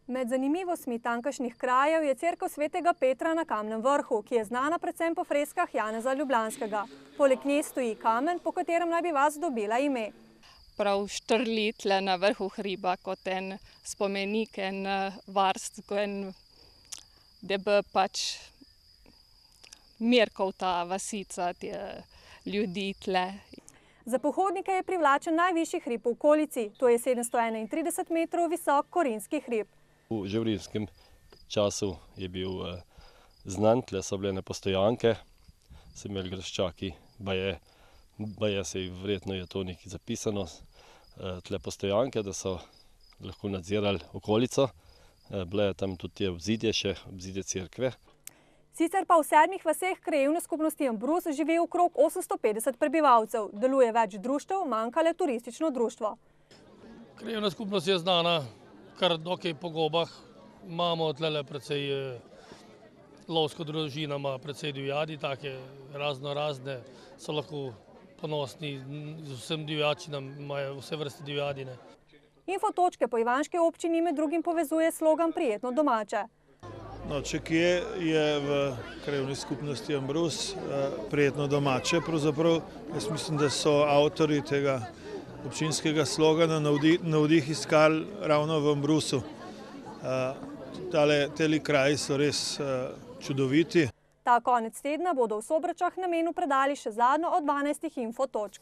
Med zanimivostmi tamkajšnjih krajev je cerkev svetega Petra na Kamnem vrhu, ki je znana predvsem po freskah Janeza Ljubljanskega. Poleg nje stoji kamen, po katerem naj bi vas dobila ime. Prav štrli tle na vrhu hriba kot en spomenik, en varstvo, da bi pač merkal ta vasica, te ljudi tle. Za pohodnike je privlačen najvišji hrib v okolici, to je 731 metrov visok Korinski hrib. Že v rimskem času je bil znan, tle so bile postojanke, so imeli graščaki, baje se jih, verjetno je to nekaj zapisano, tle postojanke, da so lahko nadzirali okolico, bile je tam tudi te obzidje cerkve. Sicer pa v 7 vaseh krajevne skupnosti Ambrus živi okrog 850 prebivalcev, deluje več društev, manjka le turistično društvo. Krajevna skupnost je znana kar dokaj po gobah. Imamo tle precej lovsko družina, ima precej divjadi, take razne, so lahko ponosni z vsem divjačinam, imajo vse vrste divjadine. Infotočke po ivanški občini med drugim povezuje slogan Prijetno domače. No, če kje je v krajevni skupnosti Ambrus prijetno domače, pravzaprav jaz mislim, da so avtorji tega občinskega slogana navdih iskali ravno v Ambrusu. Teli kraji so res čudoviti. Ta konec tedna bodo v Sobračah namenu predali še zadnjo od 12 infotočk.